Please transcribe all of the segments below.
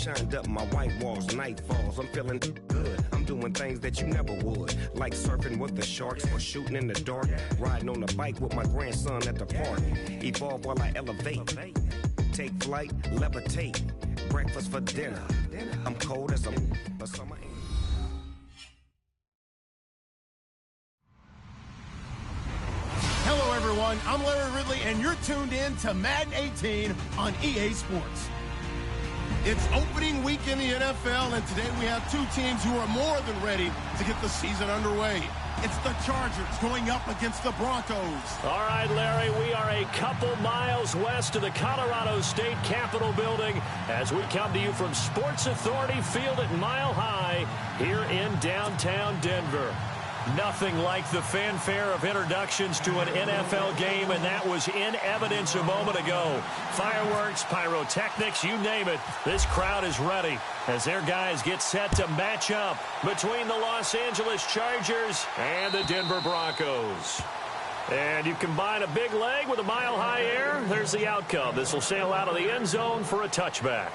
shined up my white walls, night falls. I'm feeling good. I'm doing things that you never would, like surfing with the sharks or shooting in the dark, riding on a bike with my grandson at the park. Evolve while I elevate, take flight, levitate, breakfast for dinner. I'm cold as a summer. Hello, everyone. I'm Larry Ridley, and you're tuned in to Madden 18 on EA Sports. It's opening week in the NFL, and today we have two teams who are more than ready to get the season underway. It's the Chargers going up against the Broncos. All right, Larry, we are a couple miles west of the Colorado State Capitol building as we come to you from Sports Authority Field at Mile High here in downtown Denver. Nothing like the fanfare of introductions to an NFL game, and that was in evidence a moment ago. Fireworks, pyrotechnics, you name it. This crowd is ready as their guys get set to match up between the Los Angeles Chargers and the Denver Broncos. And you combine a big leg with a mile-high air, there's the outcome. This will sail out of the end zone for a touchback.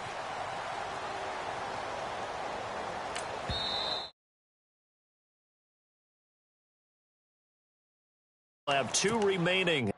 We'll have two remaining.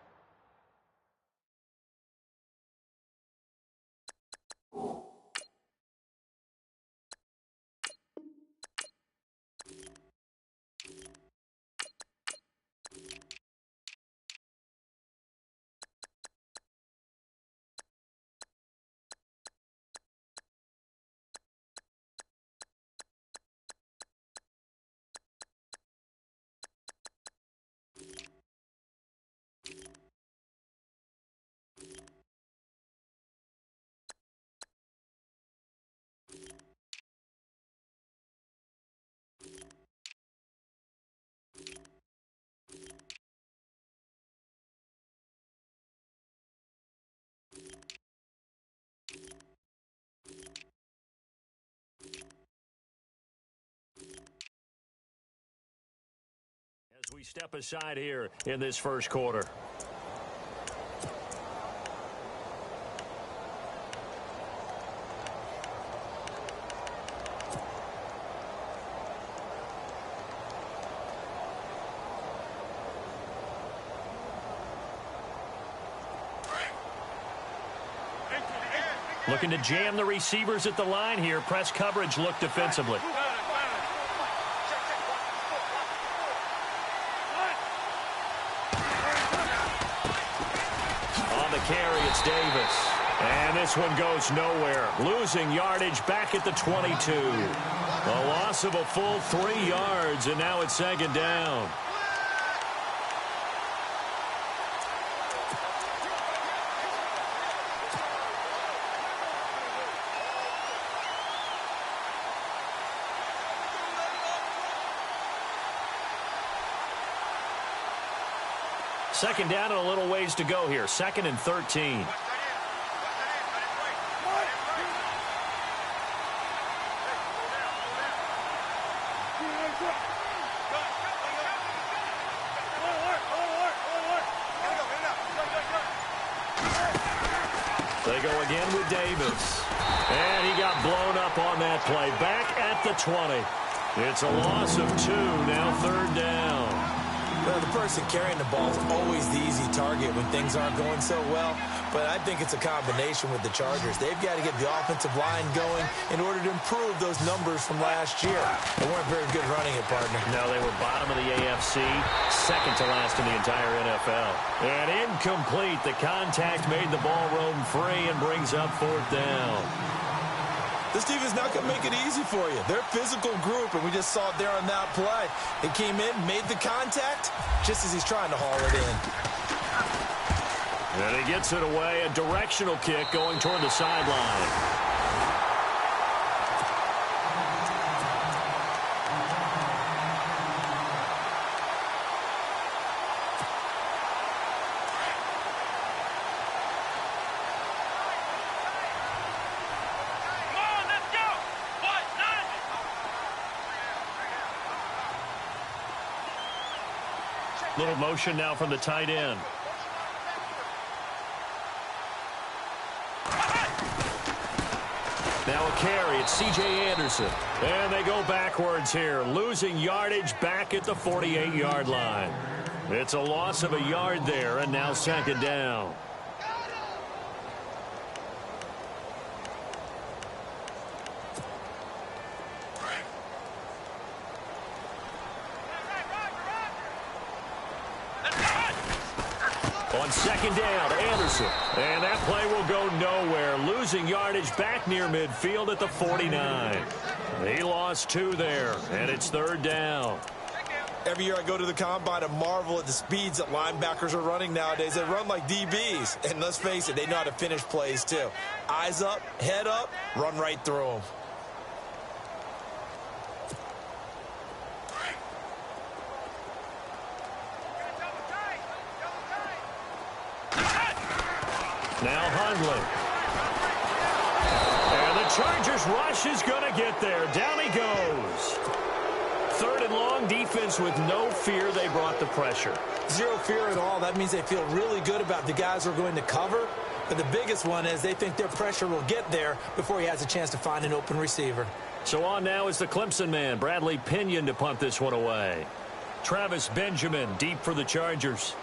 As we step aside here in this first quarter. Looking to jam the receivers at the line here. Press coverage look defensively. On the carry, it's Davis. And this one goes nowhere. Losing yardage back at the 22. A loss of a full 3 yards, and now it's second down. Second down and a little ways to go here. 2nd and 13. They go again with Davis. And he got blown up on that play. Back at the 20. It's a loss of 2. Now 3rd down. Well, the person carrying the ball is always the easy target when things aren't going so well. But I think it's a combination with the Chargers. They've got to get the offensive line going in order to improve those numbers from last year. They weren't very good running it, partner. No, they were bottom of the AFC, second to last in the entire NFL. And incomplete. The contact made the ball roam free and brings up 4th down. This team is not going to make it easy for you. They're a physical group, and we just saw it there on that play. They came in, made the contact, just as he's trying to haul it in. And he gets it away, a directional kick going toward the sideline. Little motion now from the tight end. Now a carry. It's C.J. Anderson. And they go backwards here, losing yardage back at the 48-yard line. It's a loss of a yard there, and now second down. On second down, Anderson. And that play will go nowhere. Losing yardage back near midfield at the 49. He lost 2 there, and it's third down. Every year I go to the combine and marvel at the speeds that linebackers are running nowadays. They run like DBs. And let's face it, they know how to finish plays too. Eyes up, head up, run right through them. Now Hundley. And the Chargers rush is going to get there. Down he goes. Third and long, defense with no fear. They brought the pressure. Zero fear at all. That means they feel really good about the guys who are going to cover. But the biggest one is they think their pressure will get there before he has a chance to find an open receiver. So on now is the Clemson man, Bradley Pinion, to punt this one away. Travis Benjamin deep for the Chargers.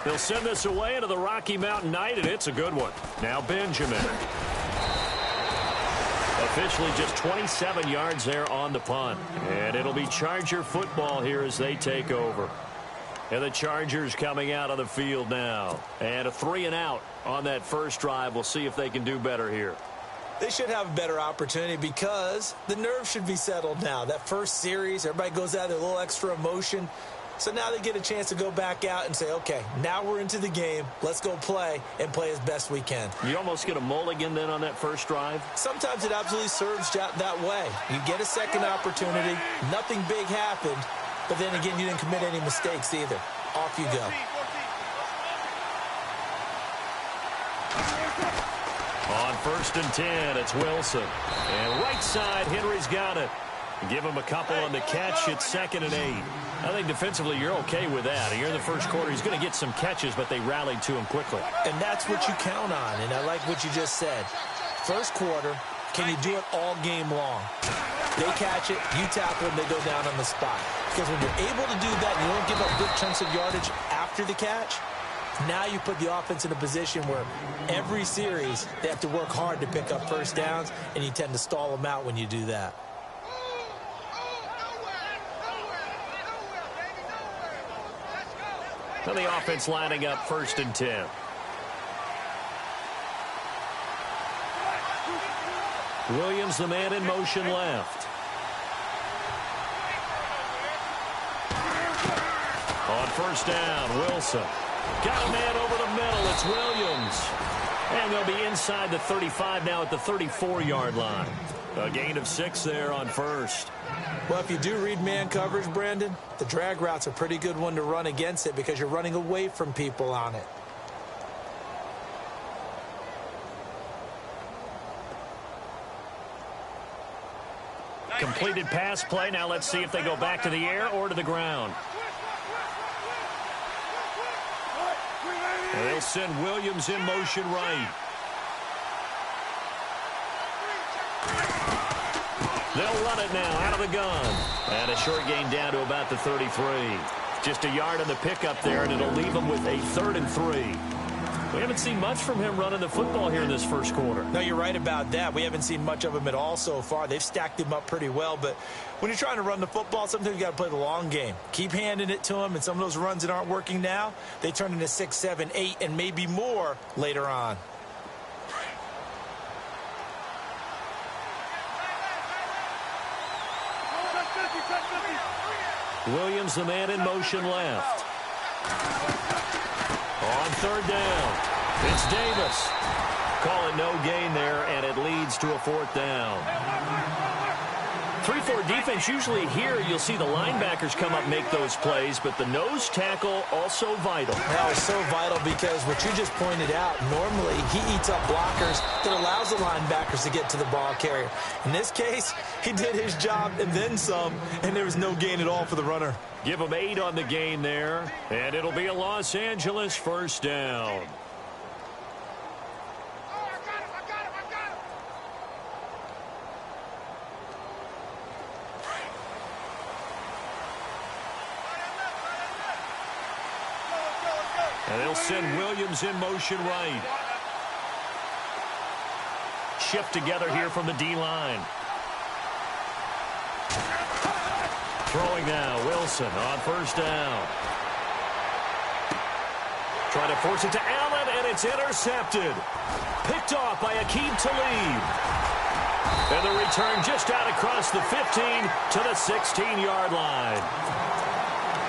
They'll send this away into the Rocky Mountain Night, and it's a good one. Now Benjamin. Officially just 27 yards there on the punt. And it'll be Charger football here as they take over. And the Chargers coming out on the field now. And a 3-and-out on that first drive. We'll see if they can do better here. They should have a better opportunity because the nerves should be settled now. That first series, everybody goes out with a little extra emotion. So now they get a chance to go back out and say, okay, now we're into the game. Let's go play and play as best we can. You almost get a mulligan then on that first drive? Sometimes it absolutely serves that way. You get a second opportunity. Nothing big happened. But then again, you didn't commit any mistakes either. Off you go. On 1st and 10, it's Wilson. And right side, Henry's got it. Give him a couple on the catch. It's 2nd and 8. I think defensively you're okay with that. Here in the first quarter, he's going to get some catches, but they rallied to him quickly. And that's what you count on, and I like what you just said. First quarter, can you do it all game long? They catch it, you tackle them, they go down on the spot. Because when you're able to do that, and you don't give up big chunks of yardage after the catch, now you put the offense in a position where every series they have to work hard to pick up first downs, and you tend to stall them out when you do that. And the offense lining up 1st and 10. Williams, the man in motion left. On 1st down, Wilson. Got a man over the middle. It's Williams. And they'll be inside the 35 now at the 34-yard line. A gain of 6 there on 1st. Well, if you do read man coverage, Brandon, the drag route's a pretty good one to run against it because you're running away from people on it. Completed pass play. Now let's see if they go back to the air or to the ground. They'll send Williams in motion right. They'll run it now out of the gun. And a short gain down to about the 33. Just a yard on the pickup there, and it'll leave them with a 3rd and 3. We haven't seen much from him running the football here in this first quarter. No, you're right about that. We haven't seen much of him at all so far. They've stacked him up pretty well, but when you're trying to run the football, sometimes you got to play the long game. Keep handing it to him, and some of those runs that aren't working now, they turn into 6, 7, 8, and maybe more later on. Williams, the man in motion left. On 3rd down, it's Davis. Call it no gain there, and it leads to a 4th down. 3-4 defense, usually here you'll see the linebackers come up, make those plays, but the nose tackle also vital. That was so vital because what you just pointed out, normally he eats up blockers that allows the linebackers to get to the ball carrier. In this case, he did his job and then some, and there was no gain at all for the runner. Give him 8 on the gain there, and it'll be a Los Angeles first down. And they'll send Williams in motion right. Shift together here from the D-line. Throwing now, Wilson on first down. Trying to force it to Allen, and it's intercepted. Picked off by Aqib Talib. And the return just out across the 15 to the 16-yard line.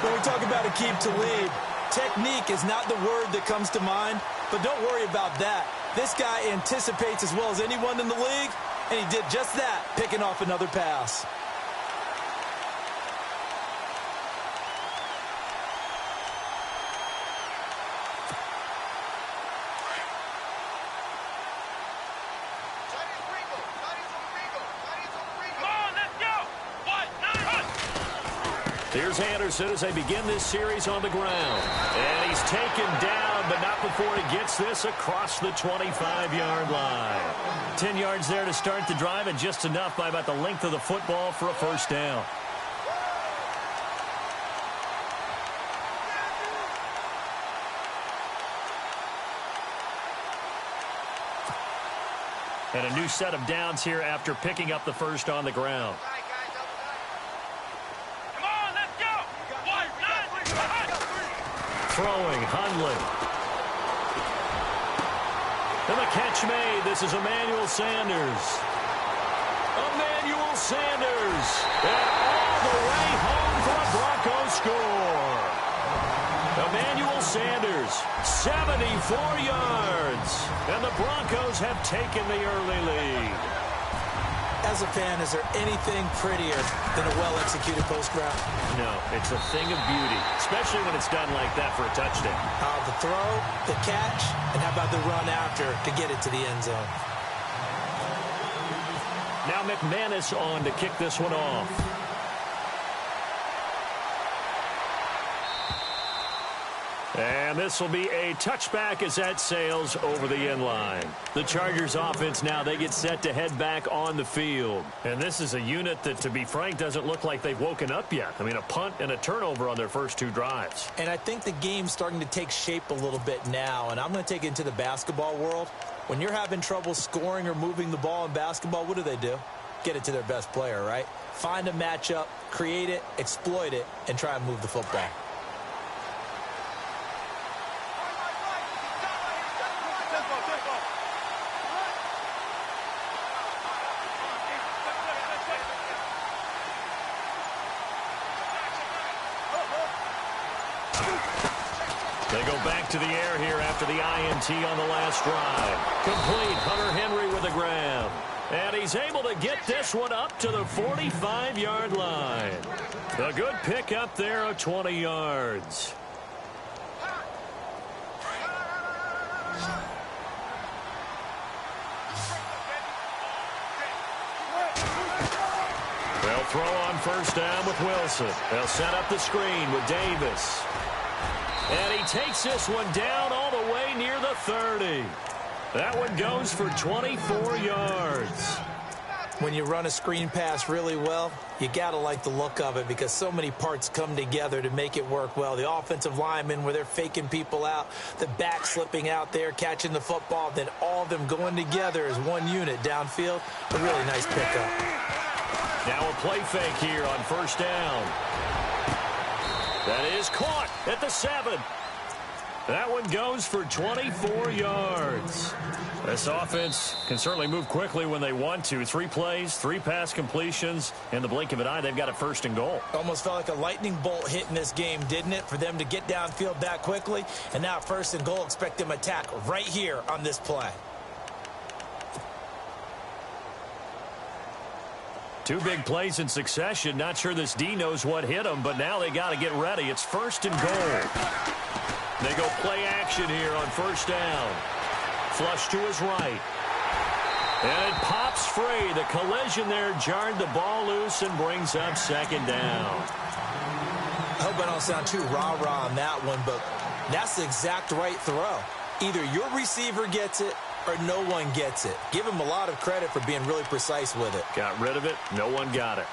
When we talk about Aqib Talib, technique is not the word that comes to mind, but don't worry about that. This guy anticipates as well as anyone in the league, and he did just that, picking off another pass. Here's Anderson as they begin this series on the ground. And he's taken down, but not before he gets this across the 25-yard line. 10 yards there to start the drive, and just enough by about the length of the football for a first down. And a new set of downs here after picking up the first on the ground. Throwing, Hundley. And the catch made. This is Emmanuel Sanders. Emmanuel Sanders. And all the way home for a Broncos score. Emmanuel Sanders, 74 yards. And the Broncos have taken the early lead. As a fan, is there anything prettier than a well-executed post route? No, it's a thing of beauty, especially when it's done like that for a touchdown. The throw, the catch, and how about the run after to get it to the end zone? Now McManus on to kick this one off. And this will be a touchback as that sails over the end line. The Chargers offense now, they get set to head back on the field. And this is a unit that, to be frank, doesn't look like they've woken up yet. I mean, a punt and a turnover on their first 2 drives. And I think the game's starting to take shape a little bit now. And I'm going to take it into the basketball world. When you're having trouble scoring or moving the ball in basketball, what do? Get it to their best player, right? Find a matchup, create it, exploit it, and try and move the football. They go back to the air here after the INT on the last drive. Complete. Hunter Henry with a grab. And he's able to get this one up to the 45-yard line. A good pick up there of 20 yards. They'll throw on first down with Wilson. They'll set up the screen with Davis. And he takes this one down all the way near the 30. That one goes for 24 yards. When you run a screen pass really well, you got to like the look of it because so many parts come together to make it work well. The offensive linemen where they're faking people out, the back slipping out there, catching the football, then all of them going together as one unit downfield. A really nice pickup. Now a play fake here on first down. That is caught at the 7. That one goes for 24 yards. This offense can certainly move quickly when they want to. 3 plays, 3 pass completions. In the blink of an eye, they've got a first and goal. Almost felt like a lightning bolt hit in this game, didn't it? For them to get downfield that quickly. And now first and goal, expect them to attack right here on this play. Two big plays in succession. Not sure this D knows what hit him, but now they got to get ready. It's 1st and goal. They go play action here on 1st down. Flush to his right. And it pops free. The collision there jarred the ball loose and brings up 2nd down. I hope I don't sound too rah-rah on that one, but that's the exact right throw. Either your receiver gets it or no one gets it. Give him a lot of credit for being really precise with it. Got rid of it. No one got it.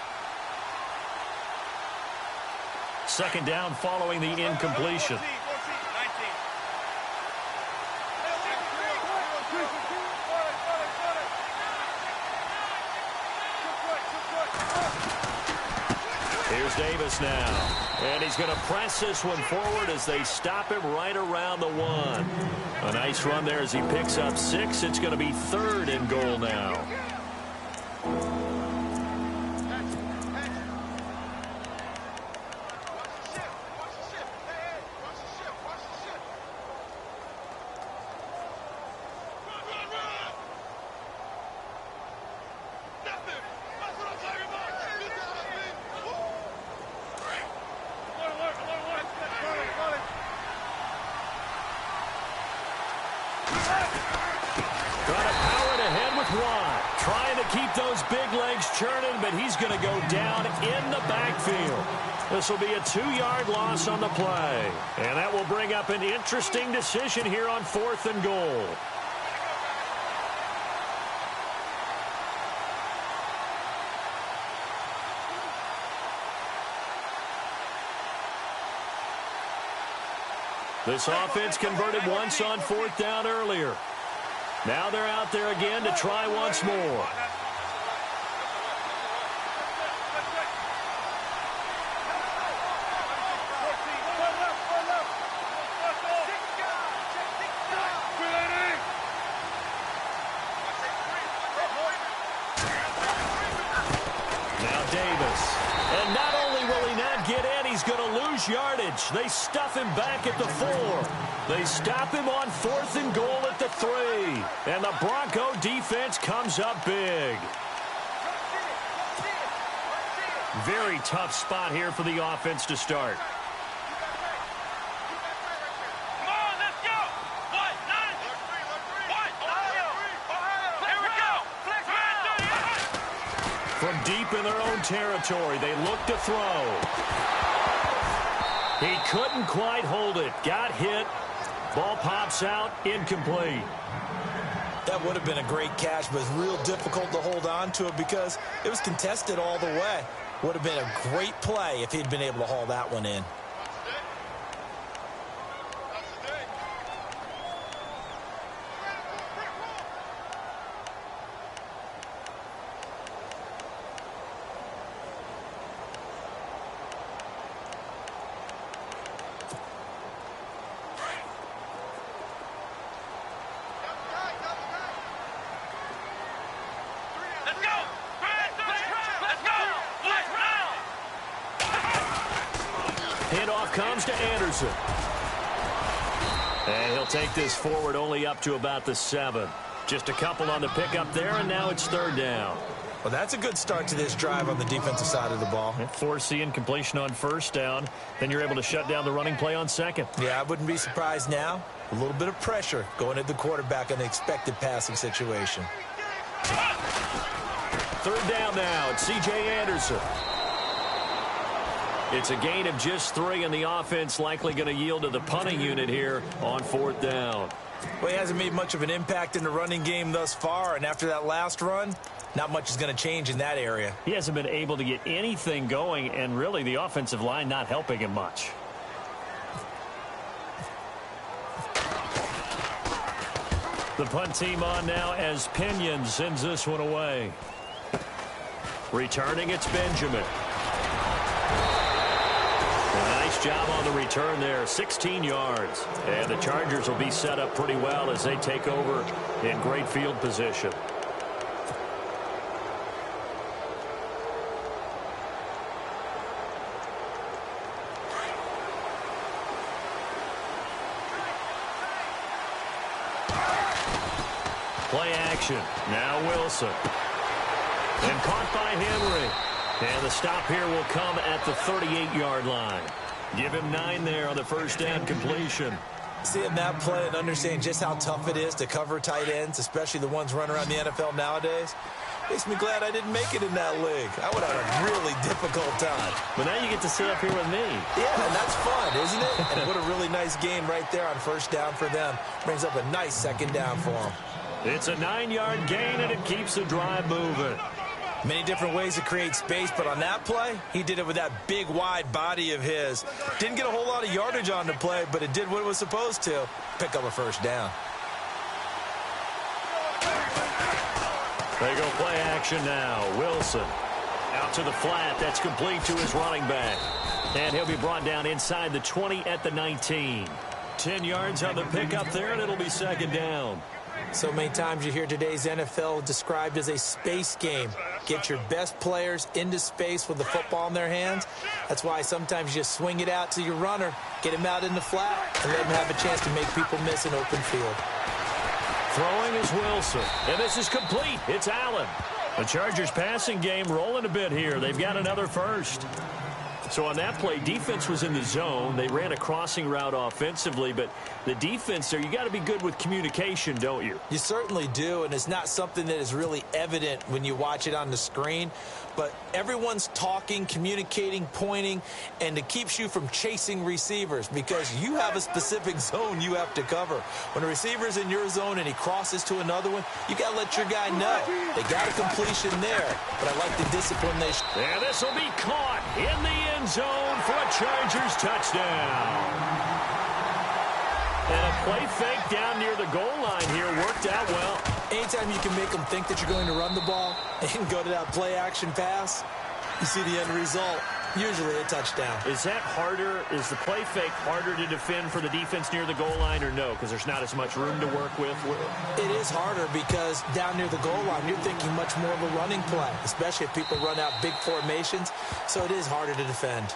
2nd down following the incompletion. Here's Davis now. And he's going to press this one forward as they stop him right around the 1. A nice run there as he picks up 6. It's going to be 3rd and goal now. But he's going to go down in the backfield. This will be a 2-yard loss on the play. And that will bring up an interesting decision here on 4th and goal. This offense converted once on 4th down earlier. Now they're out there again to try once more. Yardage. They stuff him back at the 4. They stop him on 4th and goal at the 3. And the Bronco defense comes up big. Very tough spot here for the offense to start. From deep in their own territory, they look to throw. He couldn't quite hold it. Got hit. Ball pops out. Incomplete. That would have been a great catch, but it's real difficult to hold on to it because it was contested all the way. Would have been a great play if he'd been able to haul that one in. Comes to Anderson. And he'll take this forward only up to about the 7. Just a couple on the pickup there, and now it's 3rd down. Well, that's a good start to this drive on the defensive side of the ball. Force the incompletion on 1st down. Then you're able to shut down the running play on 2nd. Yeah, I wouldn't be surprised now. A little bit of pressure going at the quarterback in an expected passing situation. 3rd down now. It's C.J. Anderson. It's a gain of just 3, and the offense likely going to yield to the punting unit here on 4th down. Well, he hasn't made much of an impact in the running game thus far, and after that last run, not much is going to change in that area. He hasn't been able to get anything going, and really the offensive line not helping him much. The punt team on now as Pinion sends this one away. Returning, it's Benjamin. Nice job on the return there, 16 yards. And the Chargers will be set up pretty well as they take over in great field position. Play action. Now Wilson. And caught by Henry. And the stop here will come at the 38-yard line. Give him 9 there on the first down completion. Seeing that play and understanding just how tough it is to cover tight ends, especially the ones running around the NFL nowadays, makes me glad I didn't make it in that league. I would have a really difficult time. But now you get to sit up here with me. Yeah, and that's fun, isn't it? And what a really nice game right there on first down for them. Brings up a nice second down for them. It's a 9-yard gain, and it keeps the drive moving. Many different ways to create space, but on that play, he did it with that big, wide body of his. Didn't get a whole lot of yardage on the play, but it did what it was supposed to. Pick up a first down. They go play action now. Wilson out to the flat. That's complete to his running back. And he'll be brought down inside the 20 at the 19. 10 yards on the pickup there, and it'll be second down. So many times you hear today's NFL described as a space game. Get your best players into space with the football in their hands. That's why sometimes you just swing it out to your runner, get him out in the flat, and let him have a chance to make people miss an open field. Throwing is Wilson, and this is complete. It's Allen. The Chargers passing game rolling a bit here. They've got another first. So on that play, defense was in the zone. They ran a crossing route offensively, but the defense there, you got to be good with communication, don't you? You certainly do, and it's not something that is really evident when you watch it on the screen. But everyone's talking, communicating, pointing, and it keeps you from chasing receivers because you have a specific zone you have to cover. When a receiver's in your zone and he crosses to another one, you got to let your guy know. They got a completion there, but I like the discipline they show. And this will be caught in the end zone for a Chargers touchdown. And a play fake down near the goal line here worked out well. Anytime you can make them think that you're going to run the ball and go to that play-action pass, you see the end result, usually a touchdown. Is that harder? Is the play fake harder to defend for the defense near the goal line or no? Because there's not as much room to work with? It is harder because down near the goal line, you're thinking much more of a running play, especially if people run out big formations. So it is harder to defend.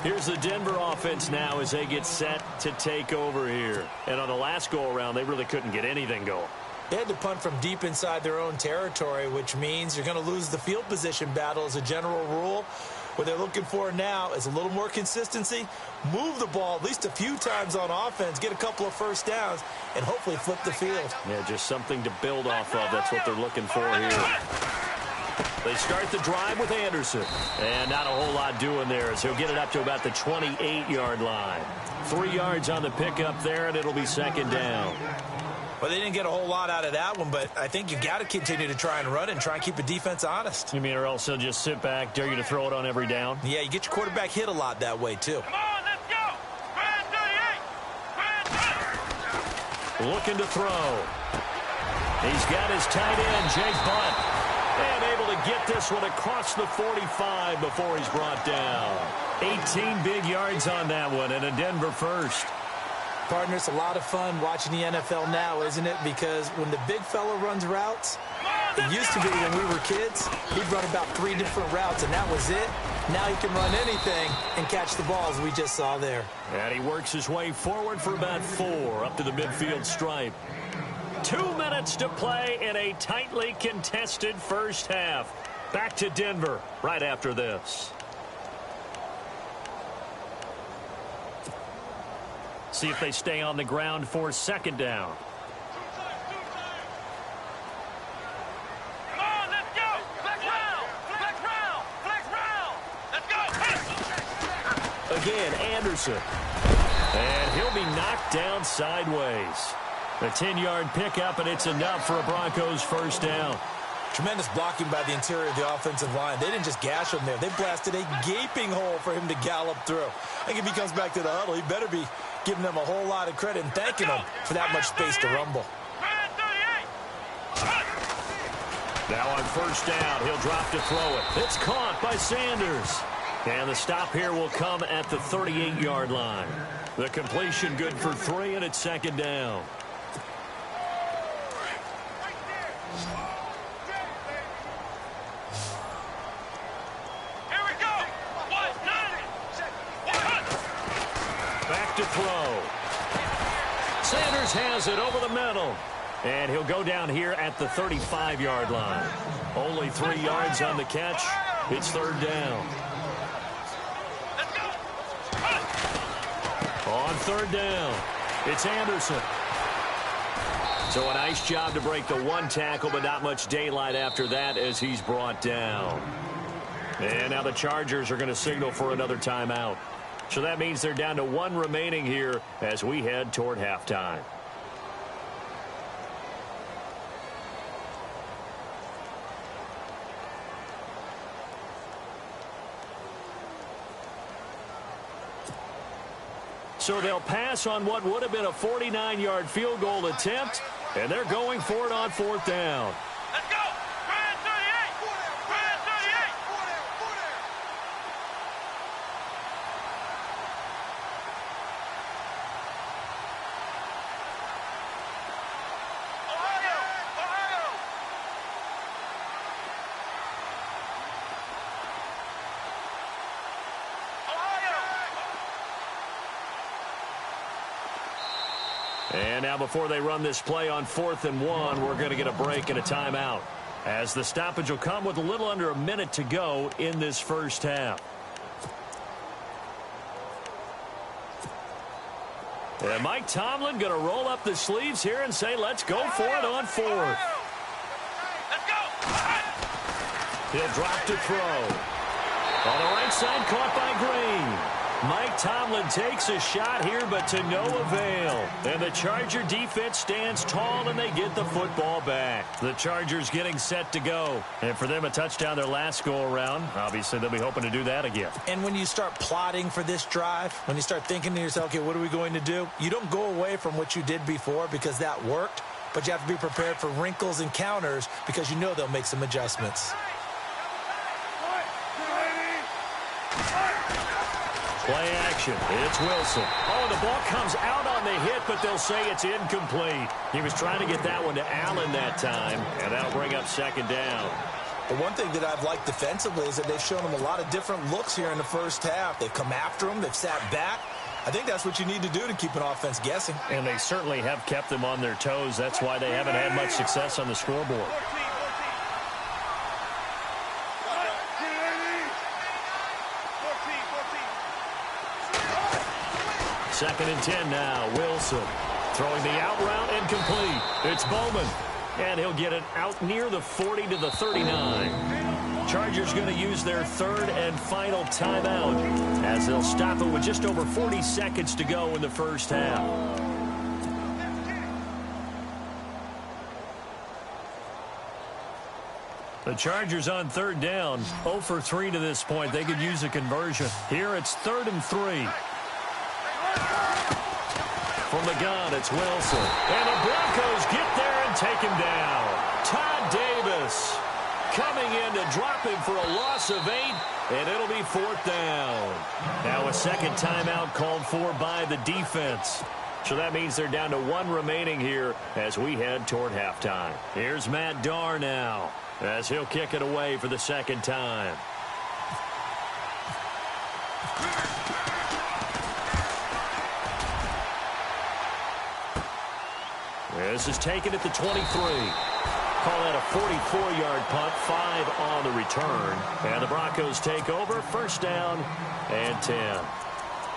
Here's the Denver offense now as they get set to take over here. And on the last go-around, they really couldn't get anything going. They had to punt from deep inside their own territory, which means you're going to lose the field position battle as a general rule. What they're looking for now is a little more consistency, move the ball at least a few times on offense, get a couple of first downs, and hopefully flip the field. Yeah, just something to build off of. That's what they're looking for here. They start the drive with Anderson. And not a whole lot doing there as he'll get it up to about the 28-yard line. 3 yards on the pickup there, and it'll be second down. Well, they didn't get a whole lot out of that one, but I think you got to continue to try and run it and try and keep the defense honest. You mean or else he'll just sit back, dare you to throw it on every down? Yeah, you get your quarterback hit a lot that way, too. Come on, let's go! Brand 38! Looking to throw. He's got his tight end, Jake Butt. And able to get this one across the 45 before he's brought down. 18 big yards on that one, and a Denver first. Partner, it's a lot of fun watching the NFL now, isn't it? Because when the big fella runs routes, it used to be when we were kids, he'd run about 3 different routes, and that was it. Now he can run anything and catch the balls we just saw there. And he works his way forward for about 4 up to the midfield stripe. 2 minutes to play in a tightly contested first half. Back to Denver right after this. See if they stay on the ground for second down. Come on, let's go! Flex round! Flex round! Flex round! Let's go! Again, Anderson. And he'll be knocked down sideways. A 10-yard pickup, and it's enough for a Broncos first down. Tremendous blocking by the interior of the offensive line. They didn't just gash him there. They blasted a gaping hole for him to gallop through. I think if he comes back to the huddle, he better be giving them a whole lot of credit and thanking them for that much space to rumble. Brand 38! Now on first down, he'll drop to throw it. It's caught by Sanders. And the stop here will come at the 38-yard line. The completion good for 3, and it's second down. Back to throw. Sanders has it over the middle. And he'll go down here at the 35-yard line. Only 3 yards on the catch. It's third down. On third down, it's Anderson. So a nice job to break the one tackle, but not much daylight after that as he's brought down. And now the Chargers are going to signal for another timeout. So that means they're down to 1 remaining here as we head toward halftime. So they'll pass on what would have been a 49-yard field goal attempt, and they're going for it on fourth down. Let's go! Grand 38! Grand 38! Ohio! Ohio! And now before they run this play on 4th and 1, we're going to get a break and a timeout, as the stoppage will come with a little under a minute to go in this first half. And Mike Tomlin going to roll up the sleeves here and say, let's go for it on 4th. Let's go! He'll drop to throw. On the right side, caught by Green. Mike Tomlin takes a shot here, but to no avail. And the Charger defense stands tall, and they get the football back. The Chargers getting set to go. And for them, a touchdown their last go-around. Obviously, they'll be hoping to do that again. And when you start plotting for this drive, when you start thinking to yourself, okay, what are we going to do? You don't go away from what you did before because that worked, but you have to be prepared for wrinkles and counters because you know they'll make some adjustments. Play action. It's Wilson. Oh, the ball comes out on the hit, but they'll say it's incomplete. He was trying to get that one to Allen that time, and that'll bring up second down. The one thing that I've liked defensively is that they've shown him a lot of different looks here in the first half. They've come after him. They've sat back. I think that's what you need to do to keep an offense guessing. And they certainly have kept them on their toes. That's why they haven't had much success on the scoreboard. Second and 10 now. Wilson throwing the out route incomplete. It's Bowman. And he'll get it out near the 40 to the 39. Chargers going to use their third and final timeout as they'll stop it with just over 40 seconds to go in the first half. The Chargers on third down, 0 for 3 to this point. They could use a conversion. Here it's 3rd and 3. From the gun, it's Wilson. And the Broncos get there and take him down. Todd Davis coming in to drop him for a loss of 8, and it'll be 4th down. Now a second timeout called for by the defense. So that means they're down to 1 remaining here as we head toward halftime. Here's Matt Darr now as he'll kick it away for the second time. This is taken at the 23. Call that a 44-yard punt, 5 on the return. And the Broncos take over, first down and 10.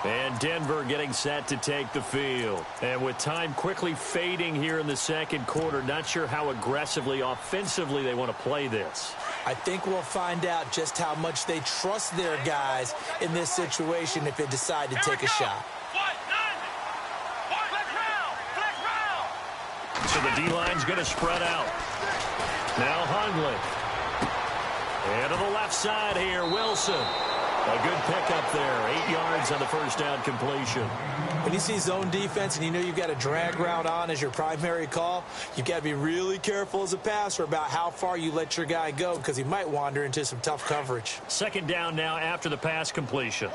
And Denver getting set to take the field. And with time quickly fading here in the second quarter, not sure how aggressively, offensively they want to play this. I think we'll find out just how much they trust their guys in this situation if they decide to take a shot. So the D-line's going to spread out. Now Hundley. And to the left side here, Wilson. A good pickup there. 8 yards on the first down completion. When you see zone defense and you know you've got a drag route on as your primary call, you've got to be really careful as a passer about how far you let your guy go because he might wander into some tough coverage. Second down now after the pass completion.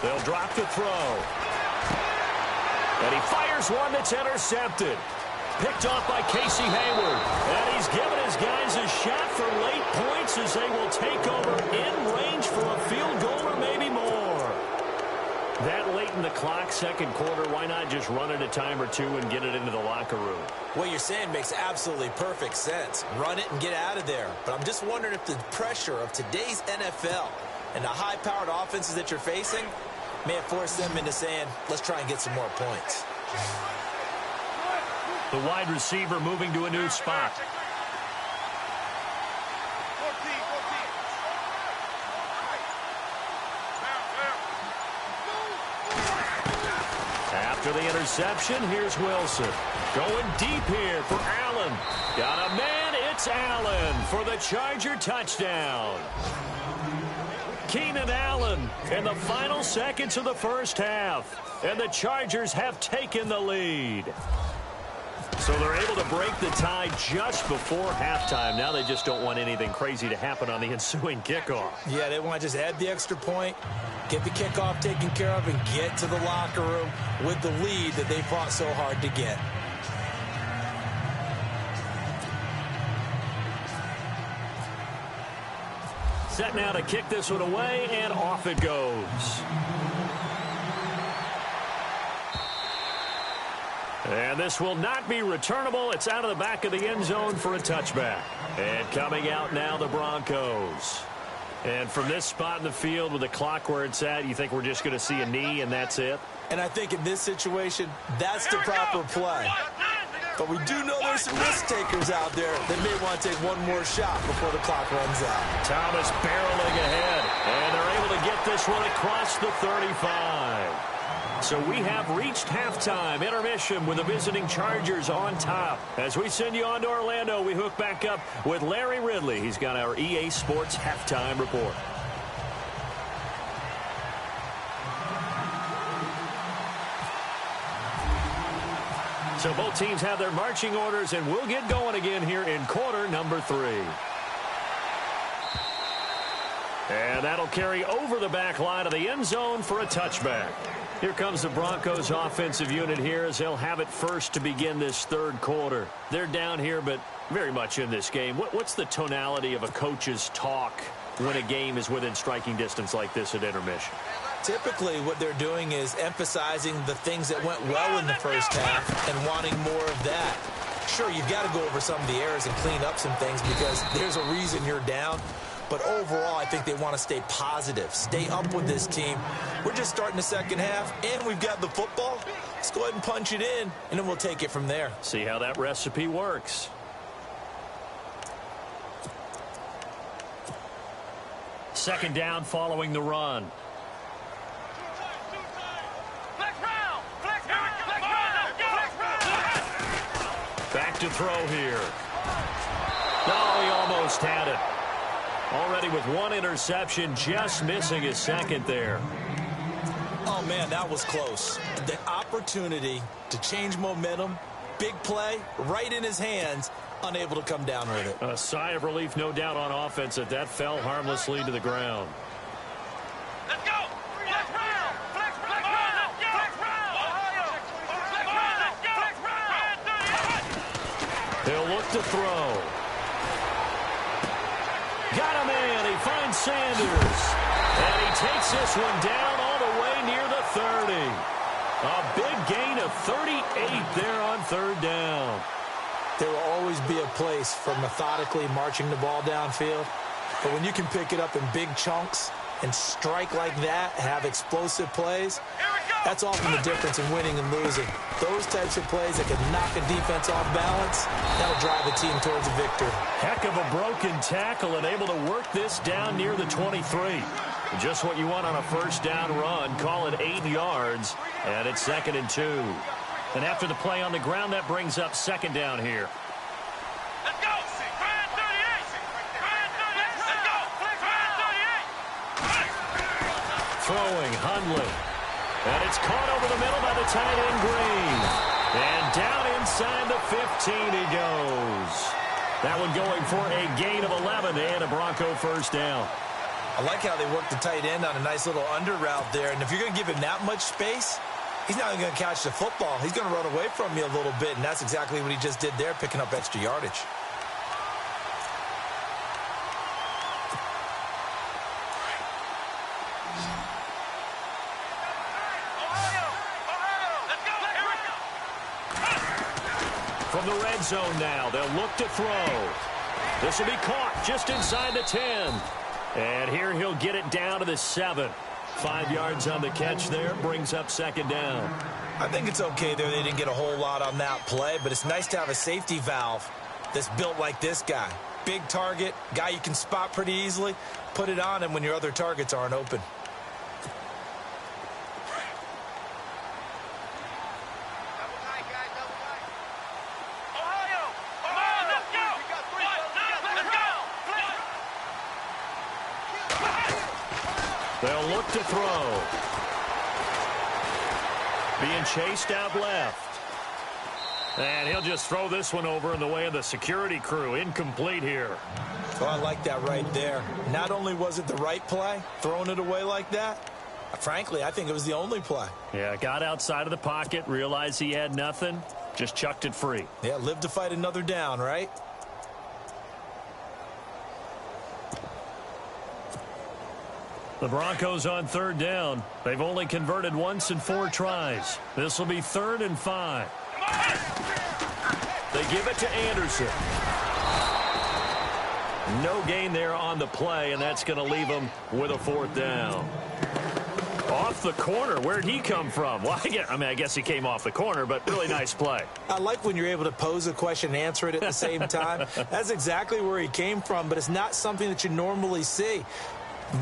They'll drop the throw. And he fires one that's intercepted. Picked off by Casey Hayward. And he's given his guys a shot for late points as they will take over in range for a field goal or maybe running the clock second quarter. Why not just run it a time or two and get it into the locker room? What you're saying makes absolutely perfect sense. Run it and get out of there. But I'm just wondering if the pressure of today's NFL and the high-powered offenses that you're facing may have forced them into saying, let's try and get some more points. The wide receiver moving to a new spot. After the interception, here's Wilson. Going deep here for Allen. Got a man, it's Allen for the Charger touchdown. Keenan Allen in the final seconds of the first half. And the Chargers have taken the lead. So they're able to break the tie just before halftime. Now they just don't want anything crazy to happen on the ensuing kickoff. Yeah, they want to just add the extra point, get the kickoff taken care of, and get to the locker room with the lead that they fought so hard to get. Set now to kick this one away, and off it goes. And this will not be returnable. It's out of the back of the end zone for a touchback. And coming out now, the Broncos. And from this spot in the field with the clock where it's at, you think we're just going to see a knee and that's it? And I think in this situation, that's the proper play. But we do know there's some risk takers out there that may want to take one more shot before the clock runs out. Thomas barreling ahead, and they're able to get this one across the 35. So we have reached halftime intermission with the visiting Chargers on top. As we send you on to Orlando, we hook back up with Larry Ridley. He's got our EA Sports halftime report. So both teams have their marching orders, and we'll get going again here in quarter number 3. And that'll carry over the back line of the end zone for a touchback. Here comes the Broncos offensive unit here as they'll have it first to begin this third quarter. They're down here, but very much in this game. What's the tonality of a coach's talk when a game is within striking distance like this at intermission? Typically, what they're doing is emphasizing the things that went well in the first half and wanting more of that. Sure, you've got to go over some of the errors and clean up some things because there's a reason you're down. But overall, I think they want to stay positive, stay up with this team. We're just starting the second half, and we've got the football. Let's go ahead and punch it in, and then we'll take it from there. See how that recipe works. Second down following the run. Back to throw here. No, he almost had it. Already with one interception, just missing his second there. Oh, man, that was close. The opportunity to change momentum, big play, right in his hands, unable to come down with it. A sigh of relief, no doubt, on offense that fell harmlessly to the ground. Let's go! Flex round! Flex round! Let's go! Flex round! Flex round! He'll look to throw. Got a man. He finds Sanders. And he takes this one down all the way near the 30. A big gain of 38 there on third down. There will always be a place for methodically marching the ball downfield. But when you can pick it up in big chunks and strike like that, have explosive plays, that's often the difference in winning and losing. Those types of plays that can knock a defense off balance, that'll drive a team towards a victory. Heck of a broken tackle and able to work this down near the 23. Just what you want on a first down run. Call it 8 yards, and it's 2nd and 2. And after the play on the ground, that brings up second down here. Let's go! Grand 38! Grand 38! Let's go! Grand 38! Throwing, Hundley. And it's caught over the middle by the tight end, Green. And down inside the 15 he goes. That one going for a gain of 11 and a Bronco first down. I like how they work the tight end on a nice little under route there. And if you're going to give him that much space, he's not going to catch the football. He's going to run away from you a little bit, and that's exactly what he just did there, picking up extra yardage. from the red zone now. They'll look to throw. This will be caught just inside the 10. And here he'll get it down to the 7. 5 yards on the catch there, brings up second down. I think it's okay there. They didn't get a whole lot on that play, but it's nice to have a safety valve that's built like this guy. Big target, guy you can spot pretty easily. Put it on him when your other targets aren't open. They'll look to throw. Being chased out left. And he'll just throw this one over in the way of the security crew. Incomplete here. Oh, I like that right there. Not only was it the right play, throwing it away like that, frankly, I think it was the only play. Yeah, got outside of the pocket, realized he had nothing, just chucked it free. Yeah, live to fight another down, right? The Broncos on third down. They've only converted once in 4 tries. This will be 3rd and 5. They give it to Anderson. No gain there on the play, and that's going to leave them with a 4th down. Off the corner. Where'd he come from? Well, I guess he came off the corner, but really nice play. I like when you're able to pose a question and answer it at the same time. That's exactly where he came from, but it's not something that you normally see.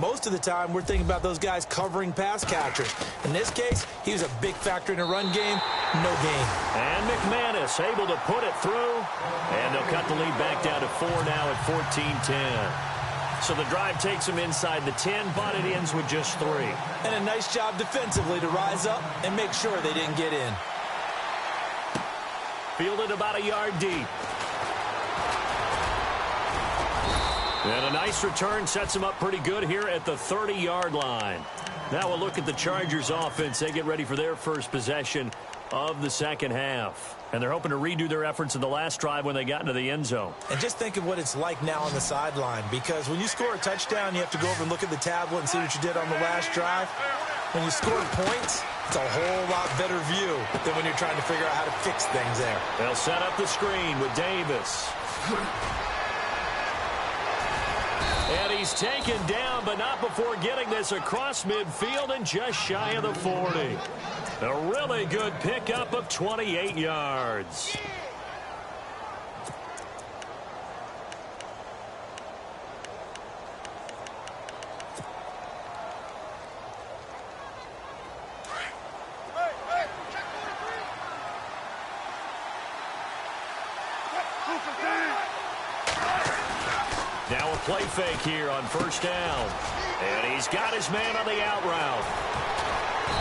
Most of the time, we're thinking about those guys covering pass catchers. In this case, he was a big factor in the run game. No gain. And McManus able to put it through. And they'll cut the lead back down to 4 now at 14-10. So the drive takes them inside the 10, but it ends with just 3. And a nice job defensively to rise up and make sure they didn't get in. Fielded about a yard deep. And a nice return sets them up pretty good here at the 30-yard line. Now we'll look at the Chargers offense. They get ready for their first possession of the second half. And they're hoping to redo their efforts in the last drive when they got into the end zone. And just think of what it's like now on the sideline, because when you score a touchdown, you have to go over and look at the tablet and see what you did on the last drive. When you score points, it's a whole lot better view than when you're trying to figure out how to fix things there. They'll set up the screen with Davis. And he's taken down, but not before getting this across midfield and just shy of the 40. A really good pickup of 28 yards. Now a play fake here on first down. And he's got his man on the out route.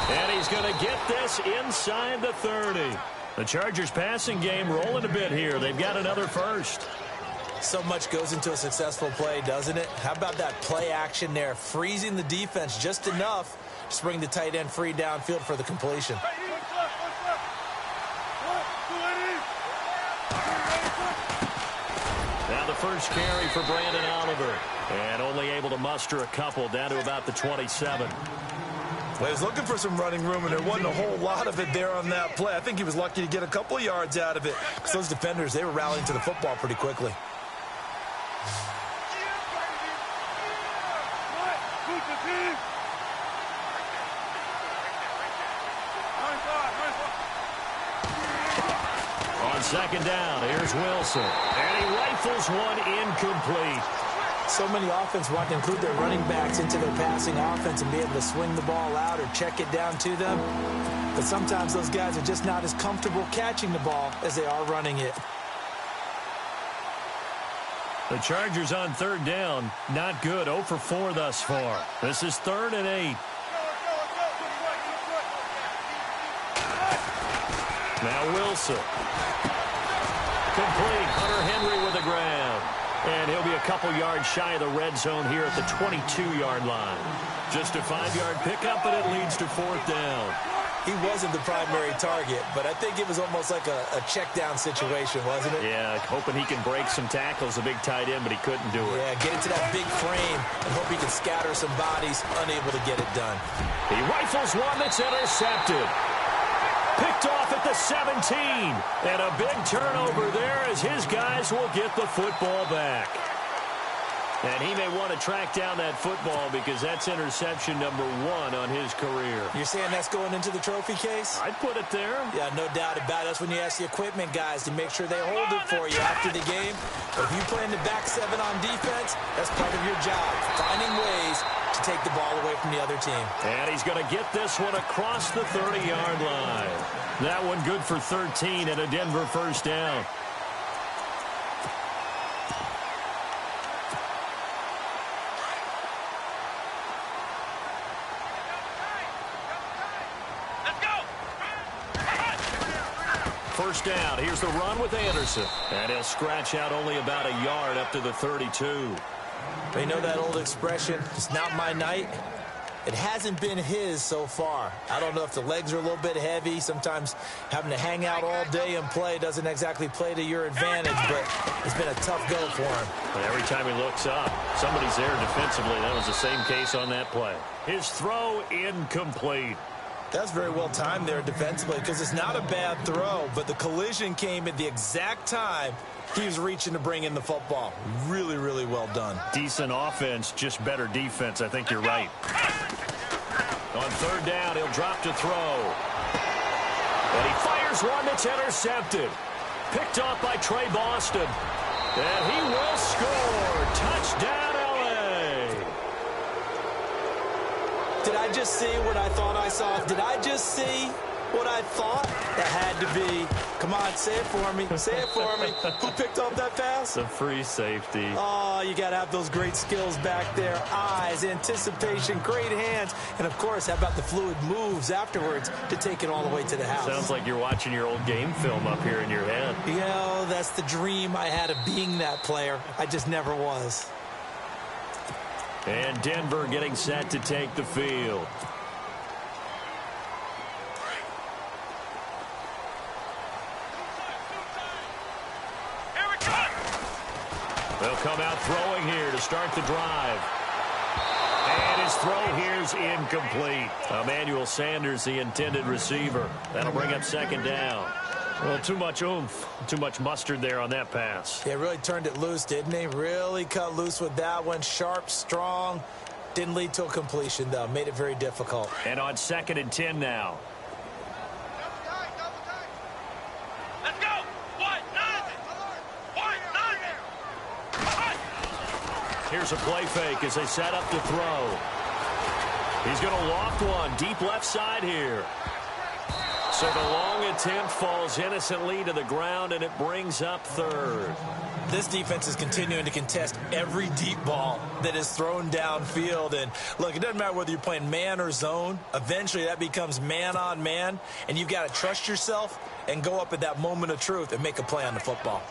And he's going to get this inside the 30. The Chargers passing game rolling a bit here. They've got another first. So much goes into a successful play, doesn't it? How about that play action there, freezing the defense just enough to bring the tight end free downfield for the completion. Now the first carry for Brandon Oliver. And only able to muster a couple down to about the 27. Well, he was looking for some running room, and there wasn't a whole lot of it there on that play. I think he was lucky to get a couple of yards out of it, because those defenders, they were rallying to the football pretty quickly. On second down, here's Wilson. And he rifles one incomplete. So many offense want to include their running backs into their passing offense and be able to swing the ball out or check it down to them. But sometimes those guys are just not as comfortable catching the ball as they are running it. The Chargers on third down, not good. 0 for 4 thus far. This is 3rd and 8. Now Wilson. Complete. Hunter Henry with the grab. And he'll be a couple yards shy of the red zone here at the 22-yard line. Just a 5-yard pickup, but it leads to 4th down. He wasn't the primary target, but I think it was almost like a check-down situation, wasn't it? Yeah, hoping he can break some tackles, a big tight end, but he couldn't do it. Yeah, get into that big frame and hope he can scatter some bodies, unable to get it done. He rifles one that's intercepted. Picked off at the 17. And a big turnover there as his guys will get the football back. And he may want to track down that football because that's interception number 1 on his career. You're saying that's going into the trophy case? I'd put it there. Yeah, no doubt about it. That's when you ask the equipment guys to make sure they hold it for you after the game. But if you play in the back 7 on defense, that's part of your job, finding ways to take the ball away from the other team. And he's going to get this one across the 30-yard line. That one good for 13 and a Denver first down. First down. Here's the run with Anderson. And he'll scratch out only about a yard up to the 32. You know that old expression, it's not my night? It hasn't been his so far. I don't know if the legs are a little bit heavy. Sometimes having to hang out all day and play doesn't exactly play to your advantage, but it's been a tough go for him. And every time he looks up, somebody's there defensively. That was the same case on that play. His throw incomplete. That's very well timed there defensively because it's not a bad throw, but the collision came at the exact time he was reaching to bring in the football. Really, really well done. Decent offense, just better defense. I think you're right. On third down, he'll drop to throw. And he fires one that's intercepted. Picked off by Trey Boston. And he will score. Touchdown, L.A. Did I just see what I thought I saw? Did I just see what I thought? That had to be. Come on, say it for me. Say it for me. Who picked up that pass? The free safety. Oh, you got to have those great skills back there. Eyes, anticipation, great hands. And, of course, how about the fluid moves afterwards to take it all the way to the house? Sounds like you're watching your old game film up here in your head. You know, that's the dream I had of being that player. I just never was. And Denver getting set to take the field. They'll come out throwing here to start the drive. And his throw here's incomplete. Emmanuel Sanders, the intended receiver. That'll bring up second down. Well, too much oomph, too much mustard there on that pass. Yeah, really turned it loose, didn't he? Really cut loose with that one. Sharp, strong. Didn't lead to a completion, though. Made it very difficult. And on 2nd and 10 now. Let's go. Here's a play fake as they set up to throw. He's going to loft one deep left side here. So the long attempt falls innocently to the ground, and it brings up third. This defense is continuing to contest every deep ball that is thrown downfield. And, look, it doesn't matter whether you're playing man or zone. Eventually that becomes man on man, and you've got to trust yourself and go up at that moment of truth and make a play on the football.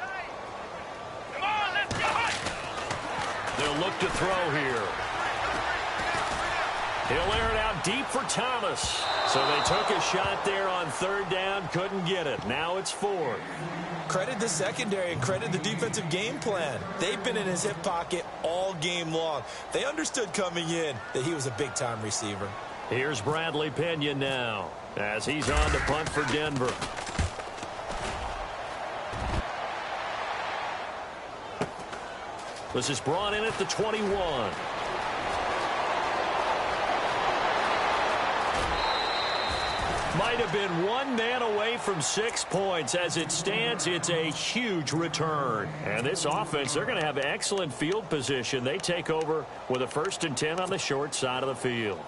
Come on, let's go. They'll look to throw here. He'll air it out deep for Thomas. So they took a shot there on third down, couldn't get it. Now it's fourth. Credit the secondary and credit the defensive game plan. They've been in his hip pocket all game long. They understood coming in that he was a big-time receiver. Here's Bradley Pena now as he's on to punt for Denver. This is brought in at the 21. Might have been one man away from 6 points. As it stands, it's a huge return. And this offense, they're going to have excellent field position. They take over with a 1st and 10 on the short side of the field.